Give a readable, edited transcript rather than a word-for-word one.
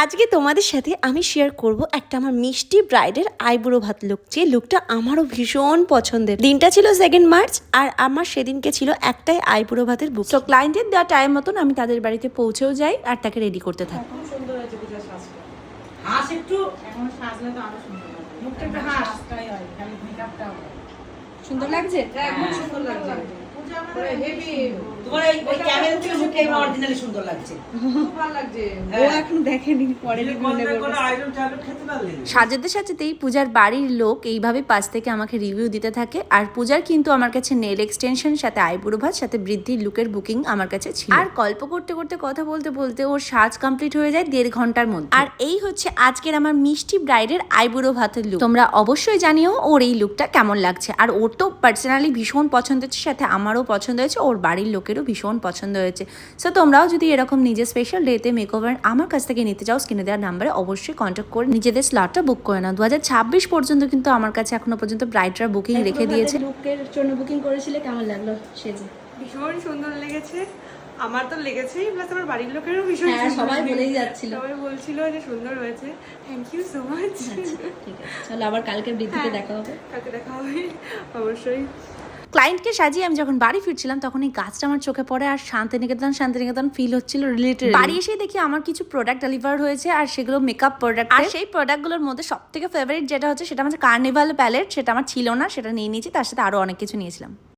আজকে তোমাদের সাথে আমি শেয়ার করব একটা আমার মিষ্টি ব্রাইডের আইবুড়ো ভাত লুক, যে লুকটা আমারও ভীষণ পছন্দের। দিনটা ছিল 2 মার্চ আর আমার সেদিনকে ছিল একটাই আইবুড়ো ভাতের বুক। তো ক্লায়েন্টের দেওয়া টাইম মতন আমি তাদের বাড়িতে পৌঁছেও যাই আর তাকে রেডি করতে থাকি। সুন্দর হয়েছে পূজার সাজটা। হাস একটু এখন সাজলে তো আরো সুন্দর লাগবে। মুখটা একটু হাসটাই হয়, খালি মেকআপটা হয়। সুন্দর লাগছে? একদম সুন্দর লাগছে। পূজা মানে হেভি। তোমার এই ক্যামেরা থেকে মুখে অরিজিনালি সুন্দর লাগছে। খুব ভালো লাগছে। ও এখন দেখেনি, পরে সাজাতে সাজাতেই পূজার বাড়ির লোক এইভাবে পাশ থেকে আমাকে রিভিউ দিতে থাকে। আর পূজার কিন্তু আমার কাছে নেল এক্সটেনশন সাথে আইবুড়ো ভাত সাথে বৃদ্ধির লুকের বুকিং আমার কাছে ছিল। আর গল্প করতে করতে কথা বলতে বলতে ওর সাজ কমপ্লিট হয়ে যায় 1.5 ঘন্টার মধ্যে। আর এই হচ্ছে আজকের আমার মিষ্টি ব্রাইডের আইবুড়ো ভাতের লুক। তোমরা অবশ্যই জানিও ওর এই লুকটা কেমন লাগছে। আর ওর তো পার্সোনালি ভীষণ পছন্দ হচ্ছে, সাথে আমারও পছন্দ হয়েছে, ওর বাড়ির লোকেরও ভীষণ পছন্দ হয়েছে। সো তোমরাও যদি এরকম নিজের স্পেশাল ডেতে মেকওভার আমার কাছ থেকে নিতে চাও, স্ক্রিনে দেওয়ার নাম্বারে অবশ্যই কন্ট্যাক্ট করে নিজেদের স্লটটা বুক করে নাও। 2026 পর্যন্ত কিন্তু আমার কাছে এখনো পর্যন্ত ব্রাইডরা বুকিং রেখে দিয়েছে। লুকের জন্য বুকিং করেছিলে, কেমন লাগলো সেজে? ভীষণ সুন্দর লেগেছে, আমার তো লেগেছেই, প্লাস আমার বাড়ির লোকেরও ভীষণ হ্যাঁ, সুন্দর সবাই লেগেছে। বলেই যাচ্ছিল। সবাই বলছিল যে সুন্দর হয়েছে। Thank you so much. ঠিক আছে, চলো আবার কালকে বৃদ্ধিতে দেখা হবে। কাকে দেখা হবে অবশ্যই। ক্লায়েন্টকে সাজিয়ে আমি যখন বাড়ি ফিরছিলাম তখন এই গাছটা আমার চোখে পড়ে আর শান্তিনিকেতন ফিল হচ্ছিল রিলেটেড। বাড়ি এসে দেখি আমার কিছু প্রোডাক্ট ডেলিভার হয়েছে আর সেগুলো মেকআপ প্রোডাক্ট। আর সেই প্রোডাক্টগুলোর মধ্যে সব থেকে ফেভারিট যেটা হচ্ছে সেটা হচ্ছে কার্নিভাল প্যালেট। সেটা আমার ছিল না, সেটা নিয়ে নিয়েছি, তার সাথে আরো অনেক কিছু নিয়েছিলাম।